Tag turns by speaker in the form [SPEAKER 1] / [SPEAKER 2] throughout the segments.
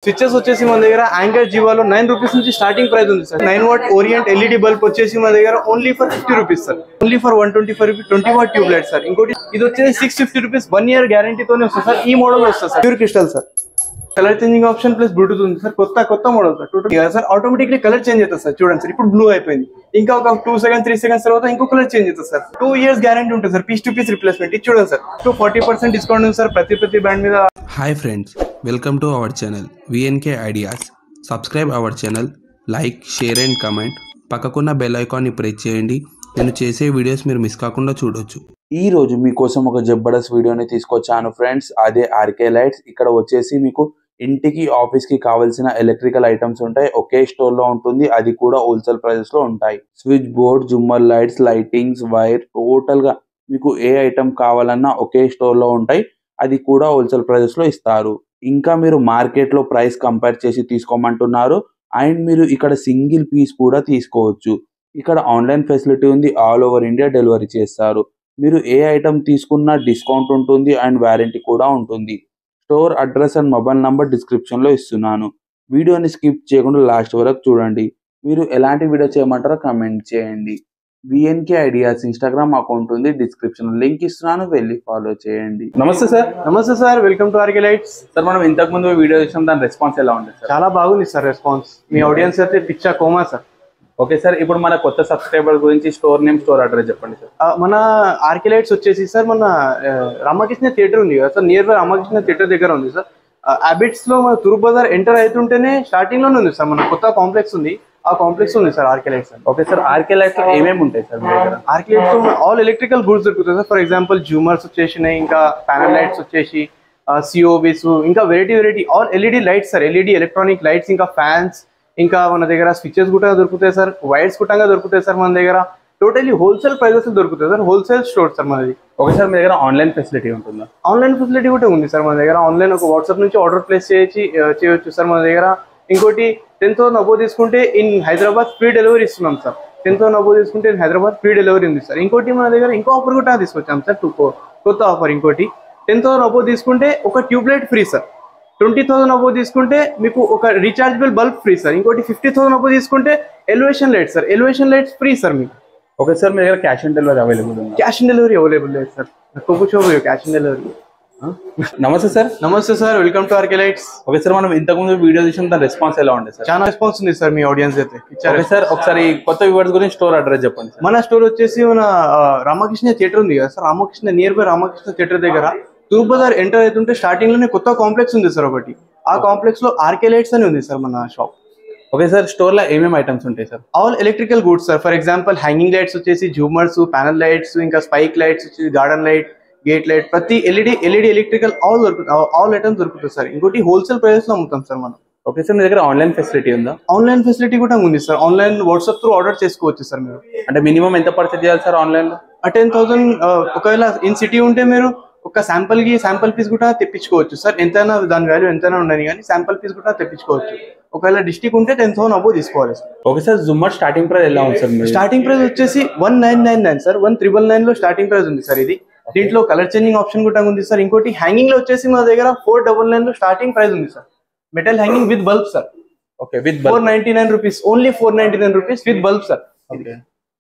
[SPEAKER 1] Switches వచ్చేసి మన దగ్గర యాంకర్ జీవాలో 9 రూపీస్ నుంచి స్టార్టింగ్ ప్రైస్ ఉంది sir. 9 what orient LED bulb వచ్చేసి మన దగ్గర only for 50 rupees sir. Only for 125 rupees 20 what tube light sir. ఇంకోటి ఇది వచ్చేసి 650 రూపీస్ 1 ఇయర్ గ్యారంటీతోనే వస్తుంది సార్. ఈ మోడల్ వస్తుంది sir, pure crystal sir. Colour changing option plus Bluetooth ఉంది సార్. కొత్త model sir. Total sir automatically colour change అవుతుంది sir. చూడండి సార్, ఇప్పుడు బ్లూ అయిపోయింది, ఇంకా ఒక 2 సెకండ్స్ 3 సెకండ్స్ తర్వాత ఇంకో కలర్ చేంజ్ అవుతుంది సార్. 2 ఇయర్స్ గ్యారంటీ ఉంటుంది sir, piece to piece replacement. ఇది చూడండి సార్, 40% డిస్కౌంట్ ఉంది సార్ ప్రతి బ్రాండ్ మీద.
[SPEAKER 2] Hi friends, welcome to our channel VNK ideas. Subscribe our channel, like, share and comment. పక్కకున్న బెల్ ఐకాన్ని ప్రెస్ చేయండి. నేను చేసే వీడియోస్ మీరు మిస్ కాకుండా చూడొచ్చు.
[SPEAKER 3] ఈ రోజు మీకోసం ఒక జబర్దస్త్ వీడియోని తీసుకొచ్చాను ఫ్రెండ్స్. అదే ఆర్కే లైట్స్. ఇక్కడ వచ్చేసి మీకు ఇంటికి ఆఫీస్కి కావాల్సిన ఎలక్ట్రికల్ ఐటమ్స్ ఉంటాయి, ఒకే స్టోర్లో ఉంటుంది. అది కూడా హోల్సేల్ ప్రైజెస్లో ఉంటాయి. స్విచ్ బోర్డ్, జుమ్మర్ లైట్స్, లైటింగ్స్, వైర్, టోటల్గా మీకు ఏ ఐటమ్ కావాలన్నా ఒకే స్టోర్లో ఉంటాయి. అది కూడా హోల్సేల్ ప్రైజెస్లో ఇస్తారు. ఇంకా మీరు మార్కెట్లో ప్రైస్ కంపేర్ చేసి తీసుకోమంటున్నారు. అండ్ మీరు ఇక్కడ సింగిల్ పీస్ కూడా తీసుకోవచ్చు. ఇక్కడ ఆన్లైన్ ఫెసిలిటీ ఉంది, ఆల్ ఓవర్ ఇండియా డెలివరీ చేస్తారు. మీరు ఏ ఐటమ్ తీసుకున్నా డిస్కౌంట్ ఉంటుంది అండ్ వారంటీ కూడా ఉంటుంది. Store address and mobile number డిస్క్రిప్షన్లో ఇస్తున్నాను. వీడియోని స్కిప్ చేయకుండా లాస్ట్ వరకు చూడండి. మీరు ఎలాంటి వీడియో చేయమంటారో కమెంట్ చేయండి. విఎన్కే ఐడియాస్ ఇన్స్టాగ్రామ్ అకౌంట్ ఉంది, డిస్క్రిప్షన్ లింక్ ఇస్తున్నాను, వెళ్ళి ఫాలో చేయండి.
[SPEAKER 1] నమస్తే సార్. నమస్తే sir, welcome to RK lights
[SPEAKER 4] sir. మనం ఇంతకు ముందు వీడియో చేసాం, దాని రెస్పాన్స్ ఎలా ఉంది సార్?
[SPEAKER 1] చాలా బాగుంది సార్ రెస్పాన్స్. మీ ఆడియన్స్ అయితే పిచ్చా కోమా సార్.
[SPEAKER 4] ఓకే సార్, ఇప్పుడు మన కొత్త సబ్స్క్రైబర్ గురించి స్టోర్ నేమ్, స్టోర్ అడ్రస్ చెప్పండి సార్.
[SPEAKER 1] మన ఆర్కే లైట్స్ వచ్చేసి సార్ మన రామకృష్ణ థియేటర్ ఉంది కదా sir, near by Ramakrishna theatre దగ్గర ఉంది సార్. అబిట్స్ లో మన తూర్పు బజార్ ఎంటర్ అవుతుంటేనే స్టార్టింగ్ లోనే ఉంది సార్, మన కొత్త కాంప్లెక్స్ ఉంది, ఆ కాంప్లెక్స్ ఉంది sir RK lights.
[SPEAKER 4] Okay sir, RK lights లో ఏమేమి ఉంటాయి సార్ మీ దగ్గర?
[SPEAKER 1] ఆర్కే లైట్స్ లో ఆల్ ఎలక్ట్రికల్ గూడ్స్ దొరుకుతాయి సార్. ఫర్ ఎగ్జాంపుల్ జూమర్స్ వచ్చేసినాయి, ఇంకా ప్యానల్ లైట్స్ వచ్చేసి, సిఓబిస్, ఇంకా variety all LED lights sir. LED electronic lights, ఇంకా ఫ్యాన్స్, ఇంకా మన దగ్గర స్విచెస్ కూడా దొరుకుతాయి సార్. వైర్స్ కూడా దొరుకుతాయి సార్ మన దగ్గర. టోటలీ హోల్సేల్ ప్రైజెస్ దొరుకుతాయి సార్. హోల్సేల్ స్టోర్ సార్ మనది.
[SPEAKER 4] ఓకే సార్, మీ దగ్గర ఆన్లైన్ ఫెసిలిటీ ఉంటుందా?
[SPEAKER 1] ఆన్లైన్ ఫెసిలిటీ కూడా ఉంది సార్ మన దగ్గర. ఆన్లైన్ ఒక వాట్సాప్ నుంచి ఆర్డర్ ప్లేస్ చేయొచ్చు సార్ మన దగ్గర. ఇంకోటి 10,000 అబోవ్ తీసుకుంటే ఇన్ హైదరాబాద్ ఫ్రీ డెలివరీ ఇస్తున్నాం సార్. 10,000 అబోవ్ తీసుకుంటే ఇన్ హైదరాబాద్ ఫ్రీ డెలివరీ ఉంది సార్. ఇంకోటి మన దగ్గర ఇంకో ఆఫర్ కూడా తీసుకొచ్చాం సార్, కొత్త ఆఫర్. ఇంకోటి 10,000 అబోవ్ తీసుకుంటే ఒక tube light free sir. 20,000 above తీసుకుంటే మీకు ఒక రీఛార్జబుల్ బల్బ్ ఫ్రీ సార్. ఇంకోటి 50,000 అబోవ్ తీసుకుంటే elevation light sir. Elevation lights free sir మీకు.
[SPEAKER 4] ఓకే సార్, మీ దగ్గర క్యాష్ ఆన్ డెలివరీ అవైలబుల్ ఉంది?
[SPEAKER 1] క్యాష్ ఆన్ డెలివరీ అవైలబుల్ లేదు సార్. Cash on delivery.
[SPEAKER 4] నమస్తే సార్.
[SPEAKER 1] నమస్తే sir, welcome to RK lights.
[SPEAKER 4] Okay sir, మనం ఇంతకు ముందు వీడియో చేసాం, దాని రెస్పాన్స్ ఎలా ఉంది సార్?
[SPEAKER 1] చాలా రెస్పాన్స్ ఉంది సార్ మీ ఆడియన్స్ అయితే.
[SPEAKER 4] ఓకే సార్, ఒకసారి కొత్త వ్యూవర్స్ గురించి స్టోర్ అడ్రస్ చెప్పండి సార్.
[SPEAKER 1] మన స్టోర్ వచ్చేసి మన రామకృష్ణ థియేటర్ ఉంది కదా sir, Ramakrishna near by Ramakrishna theatre దగ్గర తూర్పు బజార్ ఎంటర్ అవుతుంటే స్టార్టింగ్ లోనే కొత్త కాంప్లెక్స్ ఉంది సార్ ఒకటి. ఆ కాంప్లెక్స్ లో ఆర్కే లైట్స్ అని ఉంది సార్ మన షాప్.
[SPEAKER 4] ఓకే సార్, స్టోర్ లో ఏమేమి ఐటమ్స్ ఉంటాయి sir?
[SPEAKER 1] All electrical goods sir. For example hanging lights వచ్చేసి, జూమర్స్, ప్యానల్ లైట్స్, ఇంకా స్పైక్ లైట్స్ వచ్చేసి, గార్డెన్ లైట్, గేట్ లైట్, ప్రతి ఎల్ఈడి ఎలక్ట్రికల్ ఆల్ ఐటమ్స్ దొరుకుతాయి సార్. ఇంకోటి హోల్సేల్ ప్రైస్ లో అమ్ముతాం సార్ మనం.
[SPEAKER 4] ఓకే సార్, మీ దగ్గర ఆన్లైన్ ఫెసిలిటీ ఉందా?
[SPEAKER 1] ఆన్లైన్ ఫెసిలిటీ కూడా ఉంది sir. Online WhatsApp through order చేసుకోవచ్చు సార్ మీరు.
[SPEAKER 4] అంటే మినిమం ఎంత పర్చేజ్ చేయాలి సార్ ఆన్లైన్ లో?
[SPEAKER 1] 10,000 ఒకవేళ ఇన్ సిటీ ఉంటే మీరు ఒక శాంపుల్ పీస్ కూడా తెప్పించుకోవచ్చు సార్. ఎంతైనా దాని వాల్యూ ఎంతైనా ఉండని కానీ శాంపుల్ పీస్ కూడా తెప్పించుకోవచ్చు. ఒకవేళ డిస్ట్రిక్ట్ ఉంటే 10,000 అబోవ్ తీసుకోవాలి సార్.
[SPEAKER 4] ఓకే సార్, జుమ్మర్ స్టార్టింగ్ ప్రైస్ ఎలా ఉంది సార్?
[SPEAKER 1] స్టార్టింగ్ ప్రైస్ వచ్చేసి 1999 సార్. 1999 లో స్టార్టింగ్ ప్రైస్ ఉంది సార్ ఇది. దీంట్లో కలర్ చేంజింగ్ ఆప్షన్ కూడా ఉంది సార్. ఇంకోటి హ్యాంగింగ్ లో వచ్చేసి మన దగ్గర 499 లో స్టార్టింగ్ ప్రైస్ ఉంది sir. Metal hanging with bulb sir.
[SPEAKER 4] Okay, with
[SPEAKER 1] 499 rupees, only 499 rupees with bulb sir.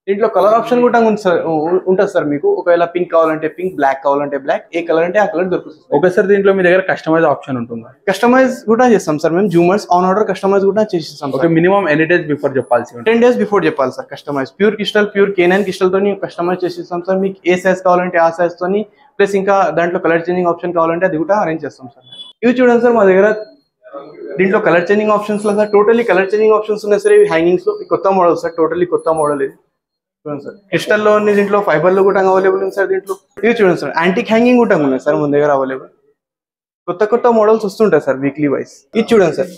[SPEAKER 1] దీంట్లో కలర్ ఆప్షన్ కూడా ఉంటుంది సార్ మీకు. ఒకవేళ పింక్ కావాలంటే పింక్, బ్లాక్ కావాలంటే బ్లాక్, ఏ కలర్ అంటే ఆ కలర్ దొరుకుతుంది.
[SPEAKER 4] ఓకే సార్, దీంట్లో మీ దగ్గర కస్టమైజ్ ఆప్షన్ ఉంటుందా?
[SPEAKER 1] కస్టమైజ్ కూడా చేస్తాం సార్ మేము. జూమర్స్ ఆన్ ఆర్డర్ కస్టమైజ్ కూడా చేసిస్తాం.
[SPEAKER 4] ఓకే, మినిమం ఎన్ని డేస్ బిఫోర్ చెప్పాల్సి?
[SPEAKER 1] 10 days బిఫోర్ చెప్పాలి sir. Customise pure crystal, pure K9 crystal తోని కస్టమైజ్ చేసిస్తాం సార్. మీకు ఏ సైజ్ కావాలంటే ఆ సైజ్ తోని, ప్లస్ ఇంకా దాంట్లో కలర్ చేంజింగ్ ఆప్షన్ కావాలంటే అది కూడా అరేంజ్ చేస్తాం సార్. ఇవి చూడండి సార్, మా దగ్గర దీంట్లో కలర్ చేంజింగ్ ఆప్షన్స్ లో sir totally colour changing options ఉన్నాయి సార్. ఇవి హ్యాంగింగ్స్ లో కొత్త మోడల్ సార్, టోటలీ కొత్త మోడల్ ఇది. చూడండి సార్, క్రిస్టల్ లో ఉంది, దీంట్లో ఫైబర్ లో కూడా అవైలబుల్ ఉంది సార్. దీంట్లో ఇది చూడండి సార్, యాంటిక్ హ్యాంగింగ్ కూడా ఉన్నాయి సార్ మన దగ్గర అవైలబుల్. కొత్త మోడల్స్ వస్తుంటాయి సార్ వీక్లీ వైస్. ఇది చూడండి సార్,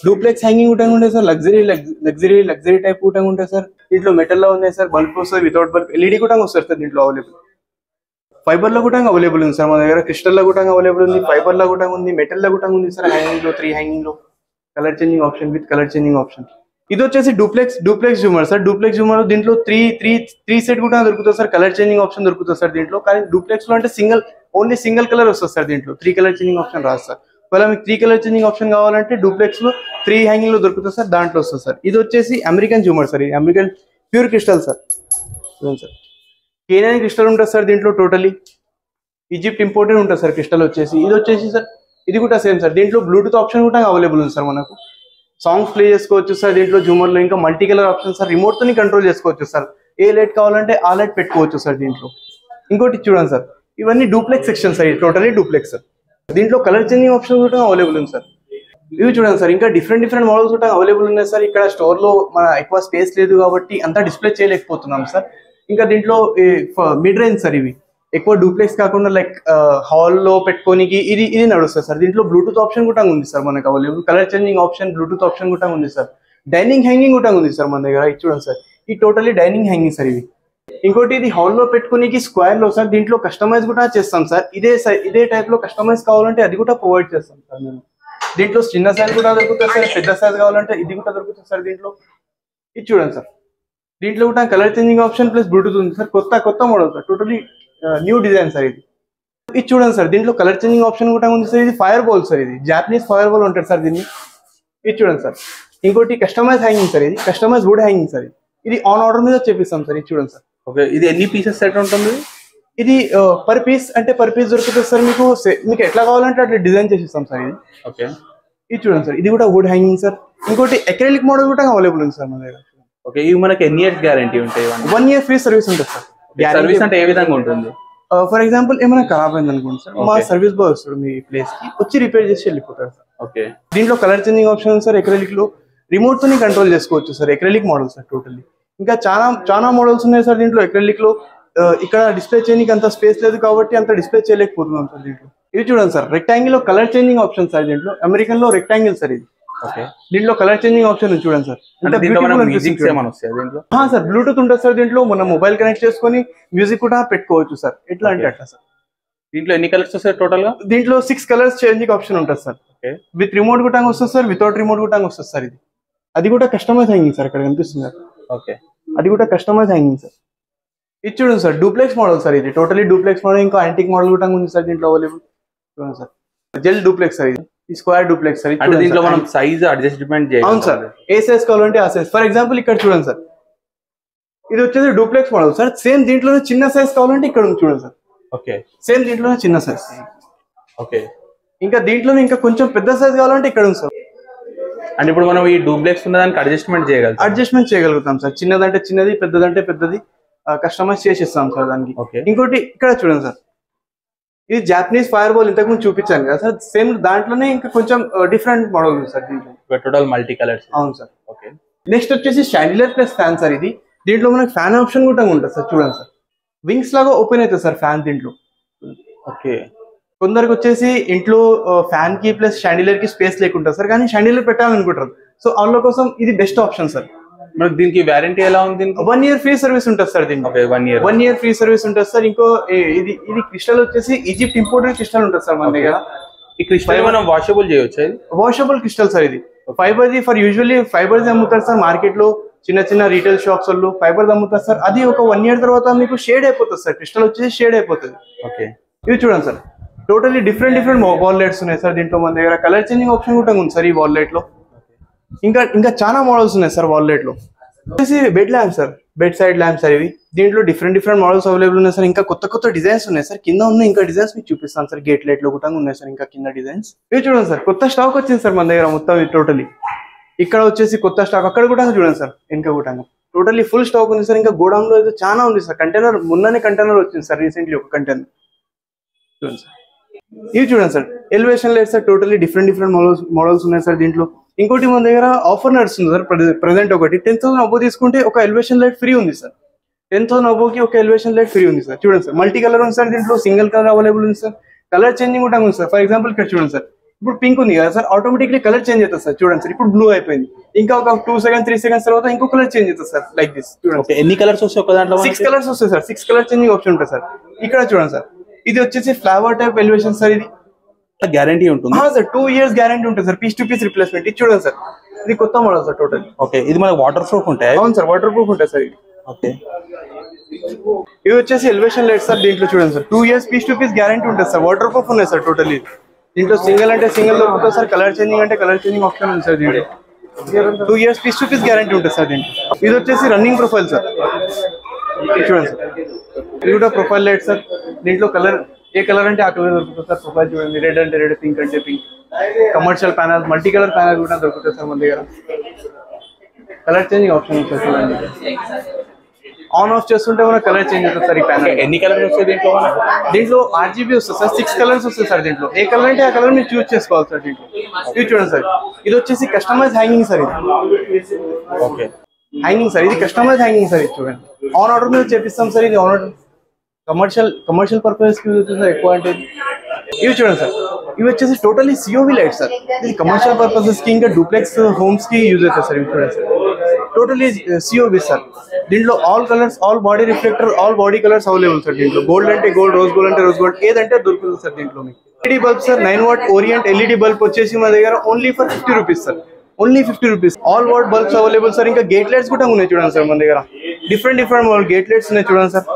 [SPEAKER 1] డూప్లెక్స్ హ్యాంగింగ్ కూడా ఉంటాయి సార్. లగ్జరీ టైప్ కూడా ఉంటాయి సార్. దీంట్లో మెటల్ లో ఉన్నాయి సార్. బల్బ్ వస్తుంది, వితౌట్ బల్బ్ ఎల్ఈడి కూడా వస్తారు సార్ దీంట్లో అవైలబుల్. ఫైబర్ లో కూడా అవైలబుల్ ఉంది సార్ మన దగ్గర. క్రిస్టల్ లో కూడా అవైలబుల్ ఉంది, ఫైబర్ లో కూడా ఉంది, మెటల్ లో కూడా ఉంది సార్. హ్యాంగింగ్ లో 3 హ్యాంగింగ్ లో colour changing option with colour changing option. ఇది వచ్చేసి డూప్లెక్స్ జూమర్ సార్. డూప్లెక్స్ జూమర్ దీంట్లో త్రీ సెట్ కూడా దొరుకుతుంది సార్. కలర్ చేంజింగ్ ఆప్షన్ దొరుకుతుంది సార్ దీంట్లో. కానీ డూప్లెక్స్ లో అంటే ఓన్లీ సింగిల్ కలర్ వస్తుంది సార్. దీంట్లో 3 కలర్ చేంజింగ్ ఆప్షన్ రాదు సార్. ఒకవేళ మీకు 3 కలర్ చేంజింగ్ ఆప్షన్ కావాలంటే డూప్లెక్స్ లో 3 హ్యాంగింగ్ లో దొరుకుతుంది సార్, దాంట్లో వస్తుంది సార్. ఇది వచ్చేసి అమెరికన్ జూమర్ సార్, ఇది అమెరికన్ ప్యూర్ క్రిస్టల్ సార్. చూడండి సార్, కేనియన్ క్రిస్టల్ ఉంటుంది సార్ దీంట్లో, టోటలీ ఈజిప్ట్ ఇంపోర్టెడ్ ఉంటుంది సార్ క్రిస్టల్ వచ్చేసి. ఇది వచ్చేసి సార్ ఇది కూడా సేమ్ సార్, దీంట్లో బ్లూటూత్ ఆప్షన్ కూడా అవైలబుల్ ఉంది సార్. మనకు సాంగ్స్ ప్లే చేసుకోవచ్చు సార్ దీంట్లో జూమర్లో. ఇంకా multi colour option sir, remote తోని కంట్రోల్ చేసుకోవచ్చు సార్. ఏ లైట్ కావాలంటే ఆ లైట్ పెట్టుకోవచ్చు సార్ దీంట్లో. ఇంకోటి చూడండి సార్, ఇవన్నీ duplex section sir, totally duplex sir. దీంట్లో కలర్ చేంజింగ్ ఆప్షన్ కూడా అవైలబుల్ ఉంది సార్. ఇవి చూడండి సార్, ఇంకా డిఫరెంట్ మోడల్స్ కూడా అవైలబుల్ ఉన్నాయి సార్. ఇక్కడ స్టోర్ లో మన ఎక్కువ స్పేస్ లేదు కాబట్టి అంతా డిస్ప్లే చేయలేకపోతున్నాం సార్. ఇంకా దీంట్లో మిడ్ రేంజ్ సార్, ఇవి ఎక్కువ డూప్లెక్స్ కాకుండా లైక్ హాల్లో పెట్టుకోనికి ఇది నడుస్తుంది సార్. దీంట్లో బ్లూటూత్ ఆప్షన్ కూడా ఉంది సార్ మనకు available. Colour changing option, Bluetooth option కూడా ఉంది సార్. డైనింగ్ హ్యాంగింగ్ కూడా ఉంది సార్ మన దగ్గర. ఇది చూడండి సార్, ఈ టోటలీ డైనింగ్ హ్యాంగింగ్ సార్ ఇవి. ఇంకోటి ఇది హాల్లో పెట్టుకోనికి స్క్వేర్ లో సార్, దీంట్లో కస్టమైజ్ కూడా చేస్తాం సార్. ఇదే టైప్ లో కస్టమైజ్ కావాలంటే అది కూడా ప్రొవైడ్ చేస్తాం సార్ మేము. దీంట్లో చిన్న సైజ్ కూడా దొరుకుతుంది సార్, పెద్ద సైజ్ కావాలంటే ఇది కూడా దొరుకుతుంది సార్ దీంట్లో. ఇది చూడండి సార్, దీంట్లో కూడా colour changing option plus Bluetooth ఉంది సార్. కొత్త model sir, totally new design sir ఇది. ఇది చూడండి సార్, దీంట్లో కలర్ చేంజింగ్ ఆప్షన్ కూడా ఉంది సార్. ఇది ఫైర్ బాల్ సార్, ఇది జాపనీస్ ఫైర్ బాల్ ఉంటుంది సార్ దీన్ని. ఇది చూడండి సార్, ఇంకోటి కస్టమైజ్ హ్యాంగింగ్ సార్, ఇది కస్టమైజ్ వుడ్ హ్యాంగింగ్ సార్. ఇది ఆన్ ఆర్డర్ మీద చేపిస్తాం సార్. ఇది చూడండి సార్.
[SPEAKER 4] ఓకే, ఇది ఎన్ని పీసెస్ సెట్ ఉంటుంది?
[SPEAKER 1] ఇది పర్ పీస్ దొరుకుతుంది సార్ మీకు ఎట్లా కావాలంటే అట్లా డిజైన్ చేసిస్తాం సార్ ఇది.
[SPEAKER 4] ఓకే,
[SPEAKER 1] ఇది చూడండి సార్, ఇది కూడా వుడ్ హ్యాంగింగ్ సార్. ఇంకోటి అక్రిలిక్ మోడల్ కూడా అవైలబుల్ ఉంది సార్ మన దగ్గర.
[SPEAKER 4] ఓకే, ఇవి మనకి ఎన్ని ఇయర్స్ గ్యారంటీ ఉంటాయి?
[SPEAKER 1] 1 year ఫ్రీ సర్వీస్ ఉంటుంది సార్.
[SPEAKER 4] సర్వీస్ అంటే ఏ విధంగా ఉంటుంది?
[SPEAKER 1] ఫర్ ఎగ్జాంపుల్ ఏమైనా ఖరాబ్ అయింది అనుకోండి సార్, మా సర్వీస్ బాయ్ వస్తాడు మీ ప్లేస్ కి, వచ్చి రిపేర్ చేసి వెళ్ళిపోతారు సార్.
[SPEAKER 4] ఓకే,
[SPEAKER 1] దీంట్లో colour changing option sir, acrylic లో రిమోట్ తోని కంట్రోల్ చేసుకోవచ్చు sir. Acrylic model sir totally. ఇంకా చాలా మోడల్స్ ఉన్నాయి సార్ దీంట్లో అక్రిలిక్ లో. ఇక్కడ డిస్ప్లే చేయడానికి అంత స్పేస్ లేదు కాబట్టి అంత డిస్ప్లే చేయలేకపోతున్నాం సార్ దీంట్లో. ఇది చూడండి సార్, రెక్టాంగిల్ లో కలర్ చేంజింగ్ ఆప్షన్ సార్ దీంట్లో. అమెరికన్ లో రెక్టాంగిల్ సార్ ఇది.
[SPEAKER 4] ఓకే,
[SPEAKER 1] దీంట్లో కలర్ చేంజింగ్ ఆప్షన్ ఉంది చూడండి సార్. సార్ బ్లూటూత్ ఉంటుంది సార్ దీంట్లో. మనం మొబైల్ కనెక్ట్ చేసుకొని మ్యూజిక్ కూడా పెట్టుకోవచ్చు సార్. ఎట్లా అంటే అట్లా సార్.
[SPEAKER 4] దీంట్లో ఎన్ని కలర్స్ వస్తాయి టోటల్ గా?
[SPEAKER 1] దీంట్లో 6 కలర్స్ చేంజింగ్ ఆప్షన్ ఉంటుంది సార్. విత్ రిమోట్ కూడా వస్తుంది సార్, వితౌట్ రిమోట్ కూడా వస్తుంది సార్. ఇది అది కూడా కస్టమైజ్ హ్యాంగింగ్ సార్, ఇక్కడ కనిపిస్తుంది సార్.
[SPEAKER 4] ఓకే,
[SPEAKER 1] అది కూడా కస్టమైజ్ హ్యాంగింగ్ సార్. ఇది చూడండి సార్, డూప్లెక్స్ మోడల్ సార్ ఇది. Totally duplex model. ఇంకా యాంటిక్ మోడల్ కూడా ఉంది సార్ దీంట్లో అవైలబుల్. చూడండి సార్, జెల్ డూప్లెక్స్ సార్ ఇది. ఈ స్క్వేర్ డూప్లెక్స్ సార్.
[SPEAKER 4] దీంట్లో మనం సైజ్ అడ్జస్ట్మెంట్ చేయాలి.
[SPEAKER 1] అవును సార్, ఏ సైజ్ కావాలంటే ఆ సైజ్. ఫర్ ఎగ్జాంపుల్ ఇక్కడ చూడండి సార్, ఇది వచ్చేసి డూప్లెక్స్ మోడల్ సార్. సేమ్ దీంట్లోనే చిన్న సైజ్ కావాలంటే ఇక్కడ ఉంది చూడండి సార్.
[SPEAKER 4] ఓకే,
[SPEAKER 1] సేమ్ దీంట్లోనే చిన్న సైజ్.
[SPEAKER 4] ఓకే,
[SPEAKER 1] ఇంకా దీంట్లోనే ఇంకా కొంచెం పెద్ద సైజ్ కావాలంటే ఇక్కడ ఉంది సార్.
[SPEAKER 4] అంటే ఇప్పుడు మనం ఈ డూప్లెక్స్ ఉన్న దానికి అడ్జస్ట్మెంట్
[SPEAKER 1] చేయగలుగుతాం సార్. చిన్నదంటే చిన్నది, పెద్దదంటే పెద్దది కస్టమైజ్ చేసిస్తాం సార్ దానికి. ఇంకోటి ఇక్కడ చూడండి సార్, ఇది జాపనీస్ ఫైర్ బాల్ ఇంతకుముందు చూపించాను కదా సార్. సేమ్ దాంట్లోనే ఇంకా కొంచెం డిఫరెంట్ మోడల్ ఉంది సార్ దీంట్లో.
[SPEAKER 4] Total multi colours.
[SPEAKER 1] అవును సార్. ఓకే, నెక్స్ట్ వచ్చేసి షాండిలియర్ ప్లస్ ఫ్యాన్ సార్ ఇది. దీంట్లో మనకి ఫ్యాన్ ఆప్షన్ కూడా ఉంటుంది సార్. చూడండి సార్, వింగ్స్ లాగా ఓపెన్ అవుతుంది సార్ ఫ్యాన్ దీంట్లో.
[SPEAKER 4] ఓకే,
[SPEAKER 1] కొందరికి వచ్చేసి ఇంట్లో ఫ్యాన్ కి ప్లస్ షాండిలియర్ కి స్పేస్ లేకుంటుంది సార్, కానీ షాండిలియర్ పెట్టాలనుకుంటారు. సో వాళ్ళ కోసం ఇది బెస్ట్ ఆప్షన్ సార్.
[SPEAKER 4] మనకి దీనికి వారంటీ ఎలా ఉంది?
[SPEAKER 1] 1 year ఫ్రీ సర్వీస్ ఉంటుంది సార్ దీనికి. 1 year ఫ్రీ సర్వీస్ ఉంటుంది సార్. ఇంకో ఇది క్రిస్టల్ వచ్చేసి ఈజిప్ట్ ఇంపోర్టెడ్ క్రిస్టల్ ఉంటుంది సార్ మన దగ్గర.
[SPEAKER 4] ఈ క్రిస్టల్ మనం వాషబుల్ చేయొచ్చు?
[SPEAKER 1] వాషబుల్ క్రిస్టల్ సార్ ఇది. Fibre the for usually fibres అమ్ముతారు సార్ మార్కెట్ లో. చిన్న రీటైల్ షాప్స్ వాళ్ళు ఫైబర్ అమ్ముతారు సార్. అది ఒక 1 year తర్వాత మీకు షేడ్ అయిపోతుంది సార్. క్రిస్టల్ వచ్చేసి షేడ్ అయిపోతుంది.
[SPEAKER 4] ఓకే,
[SPEAKER 1] ఇవి చూడండి sir, totally different wall lights ఉన్నాయి సార్ దీంట్లో మన దగ్గర. కలర్ చేంజింగ్ ఆప్షన్ కూడా ఉంది సార్ ఈ వాల్ లైట్ లో. ఇంకా చాలా మోడల్స్ ఉన్నాయి సార్ వాల్ లైట్ లో. Bed lamp sir, bed side lamp sir ఇవి. దీంట్లో డిఫరెంట్ మోడల్స్ అవైలబుల్ ఉన్నాయి సార్. ఇంకా కొత్త డిజైన్స్ ఉన్నాయి సార్. కింద ఉన్న ఇంకా డిజైన్స్ మీకు చూపిస్తాను సార్. గేట్ లైట్ లో కూడా ఉన్నాయి సార్ ఇంకా కింద డిజైన్స్. ఇవి చూడండి సార్, కొత్త స్టాక్ వచ్చింది సార్ మన దగ్గర మొత్తం టోటలీ. ఇక్కడ వచ్చేసి కొత్త స్టాక్, అక్కడ కూడా చూడండి సార్ ఇంకా కూడా టోటలీ ఫుల్ స్టాక్ ఉంది సార్. ఇంకా గోడౌన్ లో అయితే చాలా ఉంది సార్. కంటైనర్ మొన్ననే కంటైనర్ వచ్చింది సార్ రీసెంట్లీ, ఒక కంటైనర్. చూడండి సార్, ఇవి చూడండి sir, elevation lights sir. Totally different models ఉన్నాయి సార్ దీంట్లో. ఇంకోటి మన దగ్గర ఆఫర్ నడుస్తుంది సార్ ప్రెసెంట్. ఒకటి 10,000 అబో తీసుకుంటే ఒక ఎలివేషన్ లైట్ ఫ్రీ ఉంది సార్. 10,000 అబోకి ఒక ఎలివేషన్ లైట్ ఫ్రీ ఉంది సార్. చూడండి సార్, మల్టీ కలర్ ఉంది సార్ దీంట్లో. సింగిల్ కలర్ అవైలబుల్ ఉంది సార్. కలర్ చేంజింగ్ కూడా ఉంది సార్. ఫర్ ఎగ్జాంపుల్ ఇక్కడ చూడండి సార్, ఇప్పుడు పింక్ ఉంది కదా సార్, ఆటోమేటిక్లీ కలర్ చేంజ్ అవుతుంది సార్. చూడండి సార్, ఇప్పుడు బ్లూ అయిపోయింది. ఇంకా ఒక 2 seconds 3 seconds తర్వాత ఇంకో కలర్ చేంజ్ అవుతుంది సార్. Like this. చూడండి,
[SPEAKER 4] ఎన్ని కలర్స్ వస్తాయి ఒక దాంట్లో?
[SPEAKER 1] 6 కలర్స్ వస్తాయి సార్. 6 కలర్ చేంజింగ్ ఆప్షన్ ఉంటుంది సార్. ఇక్కడ చూడండి సార్, ఇది వచ్చేసి ఫ్లవర్ టైప్ ఎలివేషన్ సార్. ఇది
[SPEAKER 4] గ్యారంటీ ఉంటుంది
[SPEAKER 1] సార్. 2 years గ్యారంటీ ఉంటుంది sir. Piece to piece replacement. ఇది చూడండి సార్, ఇది కొత్త మోడల్ సార్ టోటల్.
[SPEAKER 4] ఓకే, ఇది మనకి వాటర్ ప్రూఫ్ ఉంటాయి?
[SPEAKER 1] అవును సార్, వాటర్ ప్రూఫ్ ఉంటాయి సార్ ఇది.
[SPEAKER 4] ఓకే,
[SPEAKER 1] ఇవి వచ్చేసి ఎలివేషన్ లైట్స్ సార్. దీంట్లో చూడండి sir, 2 years piece to piece guarantee ఉంటుంది సార్. వాటర్ ప్రూఫ్ ఉన్నాయి సార్ టోటల్లీ. దీంట్లో సింగిల్ అంటే సింగిల్ దొరుకుతుంది సార్, కలర్ చేంజింగ్ అంటే కలర్ చేంజింగ్ ఆప్షన్ ఉంది సార్ దీంట్లో. 2 years piece to piece guarantee ఉంటుంది సార్ దీంట్లో. ఇది వచ్చేసి రన్నింగ్ ప్రొఫైల్ సార్, చూడండి సార్. ఇది కూడా ప్రొఫైల్ లైట్ సార్. దీంట్లో కలర్ ఏ కలర్ అంటే ఆ కలర్ దొరుకుతుంది సార్. ప్రొఫైల్ చూడండి, రెడ్ అంటే రెడ్, పింక్ అంటే pink. Commercial panel, multi colour panel కూడా దొరుకుతుంది సార్ మన దగ్గర. కలర్ చేంజింగ్ ఆప్షన్ ఉంటుంది చూడండి. ఆన్ ఆఫ్ చేస్తుంటే మన కలర్ చేంజ్ అవుతుంది సార్. ఈ ప్యానల్
[SPEAKER 4] ఎన్ని కలర్స్ వస్తాయి దీంట్లో?
[SPEAKER 1] దీంట్లో RGB వస్తుంది సార్. 6 కలర్స్ వస్తాయి సార్ దీంట్లో. ఏ కలర్ అంటే ఆ కలర్ మీరు చూస్ చేసుకోవాలి సార్ దీంట్లో. ఇది చూడండి సార్, ఇది వచ్చేసి కస్టమైజ్ హ్యాంగింగ్ సార్. ఇది
[SPEAKER 4] ఓకే
[SPEAKER 1] హ్యాంగింగ్ సార్, ఇది కస్టమైజ్ హ్యాంగింగ్ సార్. ఇది చూడండి, ఆన్ ఆర్డర్ మీద చేపిస్తాం సార్. ఇది ఆన్ ఆర్డర్ కమర్షియల్ పర్పస్ కి యూజ్ అవుతుంది సార్ ఎక్కువ. అంటే ఇవి చూడండి సార్, ఇవి వచ్చేసి టోటల్లీ COV లైట్ సార్. ఇది కమర్షియల్ పర్పసెస్ కి ఇంకా డూప్లెక్స్ హోమ్స్ కి యూజ్ అవుతుంది సార్. ఇవి చూడండి సార్, టోటల్లీ COV సార్. దీంట్లో all colours, all body reflector, all body colours available sir దీంట్లో. గోల్డ్ అంటే గోల్డ్, రోజ్ గోల్డ్ అంటే రోజ్ గోల్డ్, ఏదంటే దొరుకుతుంది సార్ దీంట్లో మీకు. LED bulb sir, 9 watt orient LED bulb వచ్చేసి మన దగ్గర only for 50 rupees sir. Only 50 rupees. All what bulbs available sir. ఇంకా గేట్ లైట్స్ కూడా ఉన్నాయి చూడండి సార్ మన దగ్గర. డిఫరెంట్ గేట్ లైట్స్ ఉన్నాయి చూడండి సార్.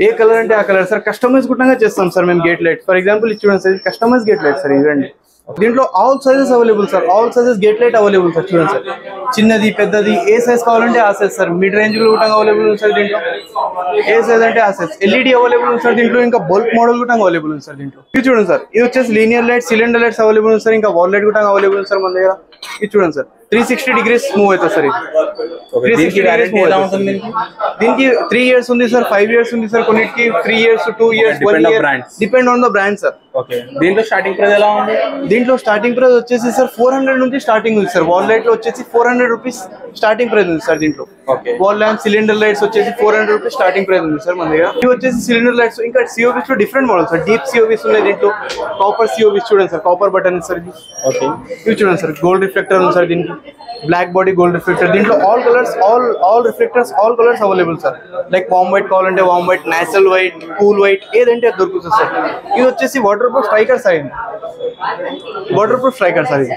[SPEAKER 1] ఏ కలర్ అంటే ఆ కలర్ సార్. కస్టమైజ్ కూడా చేస్తాం సార్ మేము గేట్ లైట్. ఫర్ ఎగ్జాంపుల్ ఇది చూడండి sir, customise gate light sir. ఇవ్వండి, దీంట్లో all sizes available sir. All sizes gate light available sir. చూడండి సార్, చిన్నది పెద్దది ఏ సైజ్ కావాలంటే ఆ సైజ్ సార్. మిడ్ రేంజ్ లో కూడా అవైలబుల్ ఉంది సార్ దీంట్లో. ఏ సైజ్ అంటే ఆ సైజ్. LED అవైలబుల్ ఉంది సార్ దీంట్లో. ఇంకా బల్క్ మోడల్ కూడా అవైలబుల్ ఉంది సార్ దీంట్లో. ఇది చూడండి సార్, ఇది వచ్చేసి linear light, cylinder lights available ఉంది సార్. ఇంకా వాల్ లైట్ కూడా అవైలబుల్ ఉంది సార్ మన దగ్గర. ఇది చూడండి సార్, 360 degrees మూవ్ అవుతుంది సార్. ఇది 360 degrees మూవ్ అవుతుంది. దీనికి 3 years ఉంది సార్, 5 years ఉంది సార్. కొన్నిటికి 3 years, 2 years, 1 year, depend on the brand sir.
[SPEAKER 4] Okay, దీంట్లో స్టార్టింగ్ ప్రైస్ ఎలా ఉంది?
[SPEAKER 1] దీంట్లో స్టార్టింగ్ ప్రైస్ వచ్చేసి సార్ 400 నుంచి స్టార్టింగ్ ఉంది సార్. వాల్ లైట్ లో వచ్చేసి 400 రూపీస్ స్టార్టింగ్ ప్రైస్ ఉంది సార్ దీంట్లో.
[SPEAKER 4] Okay,
[SPEAKER 1] wall lamp, cylinder lights వచ్చేసి 400 రూపీస్ స్టార్టింగ్ ప్రైస్ ఉంది సార్ మన దగ్గర. ఇవి వచ్చేసి సిలిండర్ లైట్స్. ఇంకా COVs లో different models sir. Deep COVs ఉన్నాయి దీంట్లో. కాపర్ COVs చూడండి సార్, కాపర్ బటన్ సార్ ఇది.
[SPEAKER 4] ఓకే,
[SPEAKER 1] ఇవి చూడండి సార్, గోల్డ్ రిఫ్లెక్టర్ ఉంది సార్ దీనికి. Black body gold reflector. దీంట్లో all colours, all reflectors, all colours available sir. Like వామ్ వైట్ కావాలంటే వామ్ white, natural white, cool white, ఏదంటే అది దొరుకుతుంది సార్. ఇది వచ్చేసి వాటర్ ప్రూఫ్ స్ట్రైకర్ సార్. ఇది వాటర్ ప్రూఫ్ స్ట్రైకర్ సార్. ఇది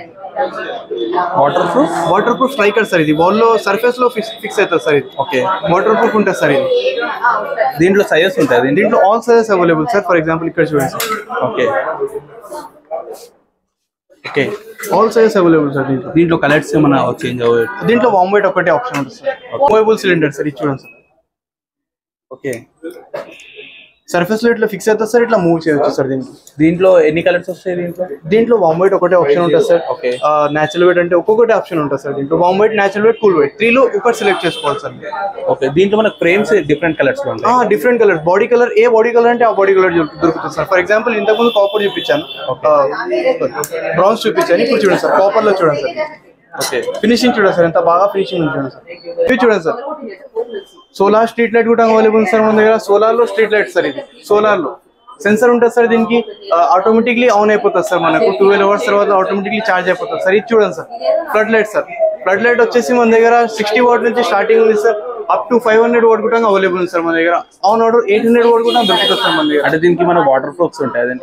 [SPEAKER 1] వాటర్ ప్రూఫ్ స్ట్రైకర్ సార్. ఇది వాల్ లో సర్ఫేస్ లో ఫిక్స్ అవుతుంది సార్. ఇది
[SPEAKER 4] ఓకే,
[SPEAKER 1] వాటర్ ప్రూఫ్ ఉంటుంది సార్. ఇది
[SPEAKER 4] దీంట్లో సైజెస్ ఉంటాయి.
[SPEAKER 1] దీంట్లో all sizes available sir. For example ఇక్కడ చూడండి sir.
[SPEAKER 4] Okay okay,
[SPEAKER 1] all sizes available sir.
[SPEAKER 4] దీంట్లో కలర్స్ ఏమైనా చేంజ్ అవ్వదు.
[SPEAKER 1] దీంట్లో వామ్ వైట్ ఒకటే ఆప్షన్ ఉంటుంది సార్. Movable cylinder sir. ఇది చూడండి సార్.
[SPEAKER 4] ఓకే,
[SPEAKER 1] సర్ఫేస్ లో ఇట్లా ఫిక్స్ అవుతుంది సార్. ఇట్లా మూవ్ చేయొచ్చు సార్.
[SPEAKER 4] దీంట్లో ఎన్ని కలర్స్ వస్తాయి?
[SPEAKER 1] దీంట్లో వామ్ వైట్ ఒకటే ఆప్షన్ ఉంటుంది సార్.
[SPEAKER 4] ఓకే,
[SPEAKER 1] నేచురల్ వైట్ అంటే ఒక్కొక్కటి ఆప్షన్ ఉంటుంది సార్ దీంట్లో. వామ్ white, natural white, cool white, 3 లో ఒకటి సెలెక్ట్ చేసుకోవాలి సార్.
[SPEAKER 4] ఓకే, దీంట్లో మనకు ఫ్రేమ్స్ డిఫరెంట్ కలర్స్ లో ఉంటాయి.
[SPEAKER 1] Different colour. బాడీ కలర్, ఏ బాడీ కలర్ అంటే ఆ బాడీ కలర్ దొరుకుతుంది సార్. ఫర్ ఎగ్జాంపుల్ ఇంతకుముందు కాపర్ చూపించాను, బ్రౌన్స్ చూపించాను. ఇప్పుడు చూడండి సార్, కాపర్ లో చూడండి సార్.
[SPEAKER 4] ఓకే,
[SPEAKER 1] ఫినిషింగ్ చూడండి సార్, ఎంత బాగా ఫినిషింగ్ ఉంది చూడండి సార్. ఇది చూడండి సార్, సోలార్ స్ట్రీట్ లైట్ కూడా అవైలబుల్ సార్ మన దగ్గర. సోలార్ లో స్ట్రీట్ లైట్ సార్. ఇది సోలార్ లో సెన్సర్ ఉంటుంది సార్. దీనికి ఆటోమేటిక్లీ ఆన్ అయిపోతుంది సార్. మనకు 12 hours తర్వాత ఆటోమేటిక్లీ చార్జ్ అయిపోతుంది సార్. ఇది చూడండి sir, flood light sir. Flood light వచ్చేసి మన దగ్గర 60 watt నుంచి స్టార్టింగ్ ఉంది సార్. అప్ టు 500 watt కూడా అవైలబుల్ ఉంది సార్ మన దగ్గర. ఆన్ ఆర్డర్ 800 watt కూడా దొరుకుతుంది సార్ మన దగ్గర.
[SPEAKER 4] అంటే దీనికి మన వాటర్ ప్రూఫ్స్ ఉంటాయి.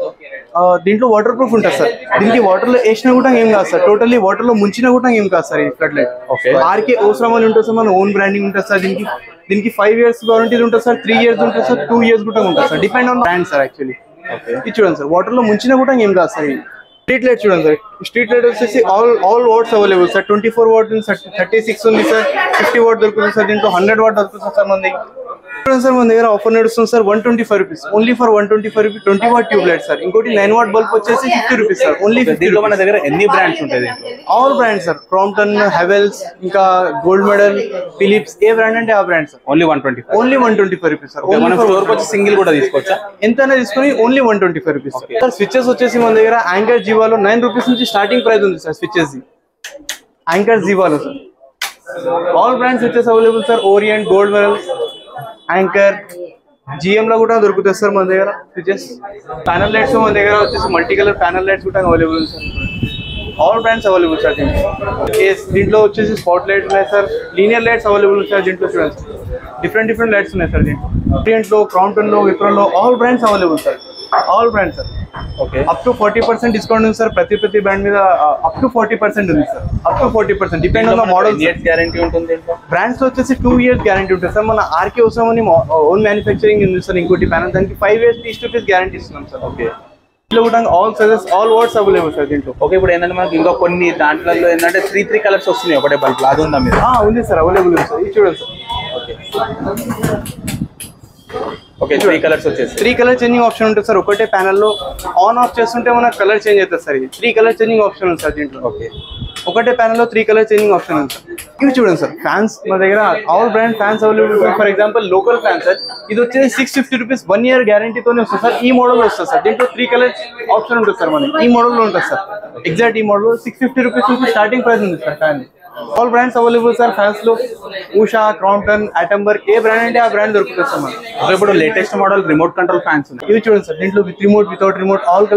[SPEAKER 1] దీంట్లో వాటర్ ప్రూఫ్ ఉంటుంది సార్. దీనికి వాటర్ లో వేసినా కూడా ఏం కాదు సార్. టోటల్లీ వాటర్ లో ముంచినా కూడా ఏం కాదు సార్. ఈ flood light
[SPEAKER 4] okay,
[SPEAKER 1] RK Osram అని ఉంటుంది సార్. మన ఓన్ బ్రాండింగ్ ఉంటుంది సార్. దీనికి 5 years వారంటీ ఉంటుంది సార్, 3 years ఉంటుంది సార్, 2 years కూడా ఉంటుంది sir. Depend on brand sir actually. ఇది చూడండి సార్, వాటర్ లో ముంచినా కూడా ఏం కాదు సార్. స్ట్రీట్ లైట్ చూడండి సార్. స్ట్రీట్ లైట్ వచ్చేసి all watts available sir. 24 watt ఉంది సార్, 36 ఉంది సార్, 50 watt దొరుకుతుంది సార్. దీంట్లో 100 watt దొరుకుతుంది సార్ మన దగ్గర. చూడండి సార్, మన దగ్గర ఆఫర్ నడుస్తుంది sir. 125 rupees, only for 125 rupees 20 watt tube light sir. ఇంకోటి 9 watt బల్బ్ వచ్చేసి 50 రూపీస్ సార్. ఓన్లీ 50.
[SPEAKER 4] మన దగ్గర ఎన్ని బ్రాండ్స్ ఉంటాయి?
[SPEAKER 1] All brands sir. Crompton, Havells, ఇంకా గోల్డ్ మెడల్, ఫిలిప్స్, ఏ బ్రాండ్ అంటే ఆ brand sir.
[SPEAKER 4] Only 125.
[SPEAKER 1] Only 125 rupees sir.
[SPEAKER 4] మనం స్టోర్ వచ్చి సింగిల్ కూడా తీసుకోవచ్చా?
[SPEAKER 1] ఎంతైనా తీసుకొని ఓన్లీ 125 రూపీస్ సార్. స్విచెస్ వచ్చేసి మన దగ్గర యాంకర్ జీవాలో 9 రూపీస్ నుంచి స్టార్టింగ్ ప్రైస్ ఉంది సార్. స్విచెస్ యాంకర్ జీవాలో sir. All brand switches available sir. Orient, Gold Medal, Anchor, GM లో కూడా దొరుకుతుంది సార్ మన దగ్గర స్విచెస్. ప్యానల్ లైట్స్ మన దగ్గర వచ్చేసి మల్టీ కలర్ ప్యానల్ లైట్స్ కూడా available sir. All brands available sir దీంట్లో వచ్చేసి స్పాట్ లైట్స్ ఉన్నాయి sir. Linear lights available sir దీంట్లో. చూడండి, డిఫరెంట్ లైట్స్ ఉన్నాయి సార్ దీంట్లో. క్రాంప్టన్ లో, విప్రో లో all brands available sir. All brands sir.
[SPEAKER 4] Okay,
[SPEAKER 1] up to 40% discount ఉంది సార్. ప్రతి బ్రాండ్ మీద అప్ టు 40% ఉంది sir. Up to 40%, depend on the model.
[SPEAKER 4] Guarantee ఉంటుంది.
[SPEAKER 1] బ్రాండ్స్ లో వచ్చేసి 2 years గ్యారంటీ ఉంటుంది సార్. మన RK ఓసామ్ అని ఓన్ మ్యానుఫ్యాక్చరింగ్ ఉంది సార్. ఇంకోటి ప్యానల్, దానికి 5 years piece to piece guarantee ఇస్తున్నాం సార్.
[SPEAKER 4] ఓకే,
[SPEAKER 1] ఇట్లా కూడా all sizes all watts available sir దీంట్లో.
[SPEAKER 4] ఓకే, ఇప్పుడు ఏంటంటే మనకి ఇంకా కొన్ని దాంట్లో ఏంటంటే త్రీ కలర్స్ వస్తున్నాయి ఒకటే బల్బ్, అది ఉందా మీరు?
[SPEAKER 1] ఉంది సార్, అవైలబుల్ ఉంది సార్. ఇది చూడండి సార్.
[SPEAKER 4] ఓకే, 3 కలర్స్ వచ్చేసి
[SPEAKER 1] 3 కలర్ చేంజింగ్ ఆప్షన్ ఉంటుంది సార్. ఒకటే ప్యానల్ లో ఆన్ ఆఫ్ చేస్తుంటే మనకు కలర్ చేంజ్ అవుతుంది సార్. ఇది 3 కలర్ చేంజింగ్ ఆప్షన్ ఉంది సార్ దీంట్లో.
[SPEAKER 4] ఓకే,
[SPEAKER 1] ఒకటే ప్యానల్ లో 3 కలర్ చేంజింగ్ ఆప్షన్ ఉంది సార్. ఇవి చూడండి సార్, ఫ్యాన్స్ మా దగ్గర all brand fans available. For example local fan sir, ఇది వచ్చేసి 650 రూపీస్ 1 year గ్యారంటీతోనే వస్తుంది సార్. ఈ మోడల్ వస్తుంది సార్. దీంట్లో 3 కలర్ ఆప్షన్ ఉంటుంది సార్. మనకి ఈ మోడల్ లో ఉంటుంది సార్. ఎగ్జాక్ట్ ఈ మోడల్ 650 రూపీస్ నుంచి స్టార్టింగ్ ప్రైస్ ఉంది sir fan. All brands available sir fans లో. ఉషా, క్రాంప్టన్, ఆటంబర్గ్, ఏ బ్రాండ్ అంటే ఆ బ్రాండ్ దొరుకుతుంది సార్ మనకి.
[SPEAKER 4] ఇప్పుడు latest model remote control fans ఉన్నాయి.
[SPEAKER 1] ఇవి చూడండి సార్, దీంట్లో with remote, without remote, all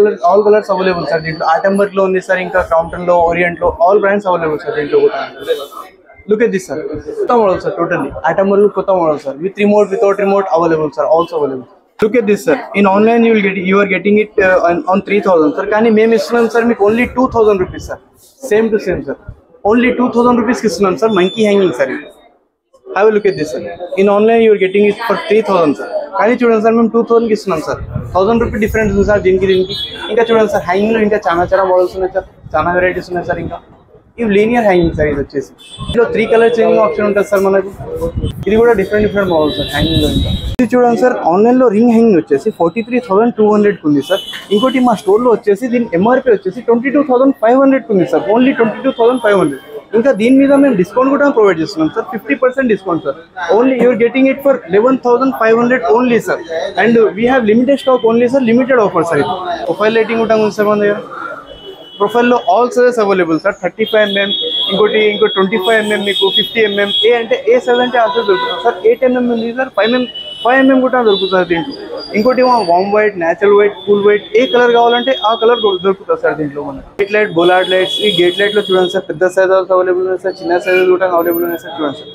[SPEAKER 1] colours available sir దీంట్లో. ఆటంబర్గ్ లో ఉంది సార్, ఇంకా క్రాంప్టన్ లో, ఓరియంట్ లో, ఆల్ బ్రాండ్స్ అవైలబుల్ సార్ దీంట్లో కూడా. లుక్ ఎట్ దిస్ సార్, కొత్త మోడల్ సార్. టోటల్లీ ఆటంబర్గ్ కొత్త model sir. With remote, without remote available sir. Also available. Look at this sir. In online you are getting it on 3000 sir. కానీ మేము ఇస్తున్నాం sir మీకు only 2000 rupees sir. Same to same sir. Only 2000 రూపీస్కి ఇస్తున్నాం sir. Monkey hanging sir. Have a look at this sir. In online you are getting it for 3000 sir. కానీ చూడండి sir, మేము 2000కి ఇస్తున్నాం సార్. 1000 రూపీ డిఫరెన్స్ ఉంది sir దీనికి. ఇంకా చూడండి సార్, హ్యాంగింగ్లో ఇంకా చాలా మోడల్స్ ఉన్నాయి సార్. చాలా వెరైటీస్ ఉన్నాయి సార్. ఇంకా ఇవి లీనియర్ హ్యాంగింగ్ సార్. ఇది వచ్చేసి ఇందులో 3 కలర్ చేంజింగ్ ఆప్షన్ ఉంటుంది సార్ మనకు. ఇది కూడా డిఫరెంట్ మోడల్స్ సార్ హ్యాంగింగ్ లో. ఇంకా ఇది చూడండి సార్, ఆన్లైన్ లో రింగ్ హ్యాంగింగ్ వచ్చేసి 43,200 ఉంది సార్. ఇంకోటి మా స్టోర్ లో వచ్చేసి దీని ఎంఆర్పీ వచ్చేసి 22,500 ఉంది సార్. ఓన్లీ 22,500. ఇంకా దీని మీద మేము డిస్కౌంట్ కూడా ప్రొవైడ్ చేస్తున్నాం sir. 50% discount sir. Only you are getting it for 11,500 only sir. And we have limited stock only sir. Limited offer sir. ఇది ప్రొఫైల్ లైటింగ్ కూడా ఉంది సార్ మన దగ్గర. ప్రొఫైల్లో all sizes available sir. 35mm, ఇంకో 25mm, మీకు 50mm. ఏ అంటే ఏ సైజ్ అంటే ఆ సైజ్ దొరుకుతుంది సార్. 8mm ఉంది సార్. 5mm కూడా దొరుకుతుంది సార్ దీంట్లో. ఇంకోటి warm white, natural white, cool white, ఏ కలర్ కావాలంటే ఆ కలర్ దొరుకుతుంది సార్ దీంట్లో. మనకి గేట్ లైట్, బోలార్డ్ లైట్స్. ఈ గేట్ లైట్ లో చూడండి సార్, పెద్ద సైజ్ అవైలబుల్ ఉన్నాయి సార్. చిన్న సైజ్ కూడా అవైలబుల్ ఉన్నాయి సార్. చూడండి సార్.